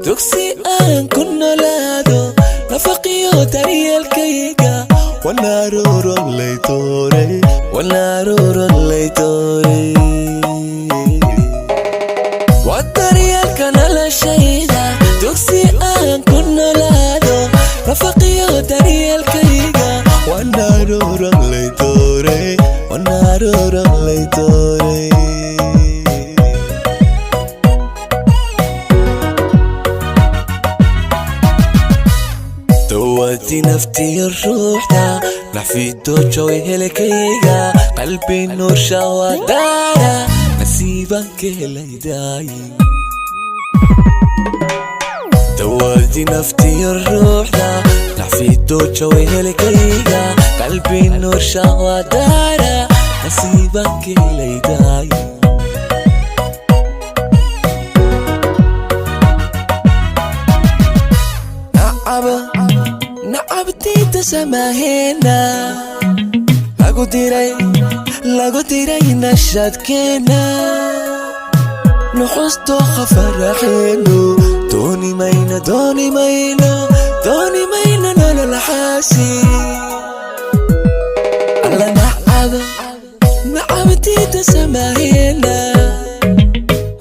dugsi aan ku noolaado nafaqyo daryeelkayga wanaaruuron laytooray waa daryeelka noloshayda dugsi aan ku noolaado nafaqyo daryeelkayga wanaaruuron laytooray دوتي نفتي الروحنا نحفيدو جوي هلكيغا قلبي نور شوادانا نسيبك ليداي دوتي نفتي الروحنا نحفيدو جوي هلكيغا قلبي نور شوادانا نسيبك ليداي نعبتي تسماهنا lagu diray nashadkeena nuxusto khafaraxeeno dooni mayna nolol xaasi alla nacabti tasamahena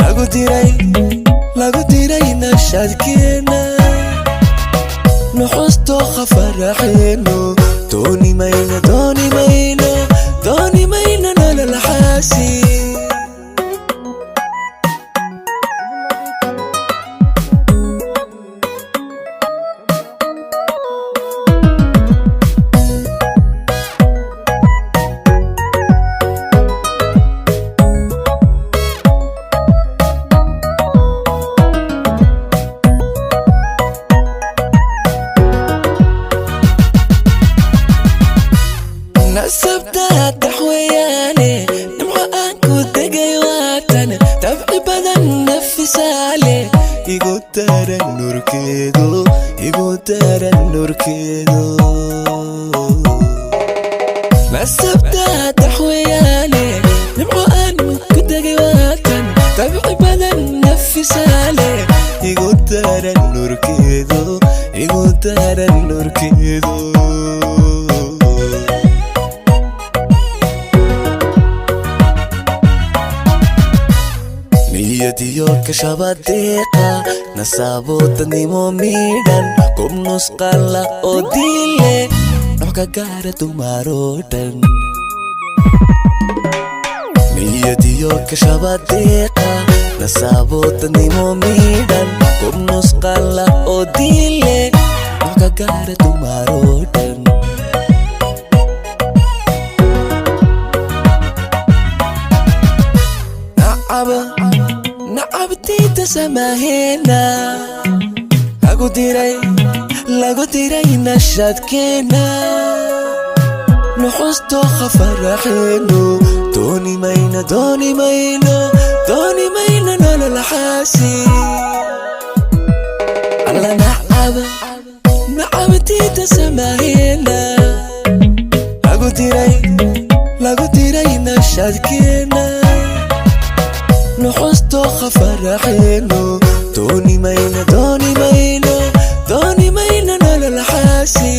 lagu diray nashadkeena nuxusto khafaraxeeno dooni mayna nolol xaasi نسبتها تحوياني نمحو أنكو دقاي واتن تبعي بدن نفسالي يقول ترى النور كيدو نسبتها تحوياني نمحو أنكو دقاي واتن تبعي بدن نفسالي يقول ترى النور كيدو نيديو كشباديقا نصابو تنيمو ميدان كم نسقالا أوديلي نوكا غارتو ماروتن نيديو كشباديقا نصابو تنيمو ميدان كم نسقالا أوديلي نوكا غارتو ماروتن نعبتي تسماهنا lagu diray nashadkeena nuxusto khafaraxeeno dooni mayna nolol xaasi alla nacabti tasamahena lagu diray nashadkeena nuxusto khafaraxeeno dooni mayna nolol xaasi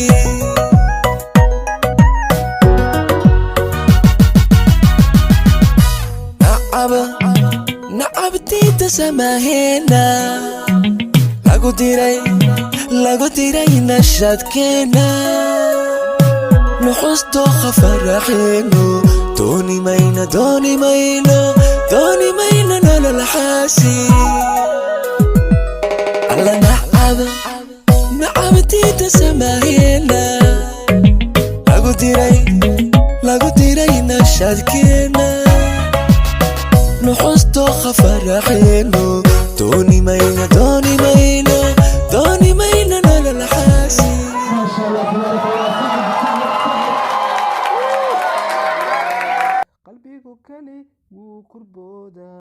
nacabti tasamahena lagu diray nashadkeena nuxusto khafaraxeeno dooni mayna nolol xaasi alla نبتيت سماهينا lagu diray nashadkeena nuxusto khafaraxeeno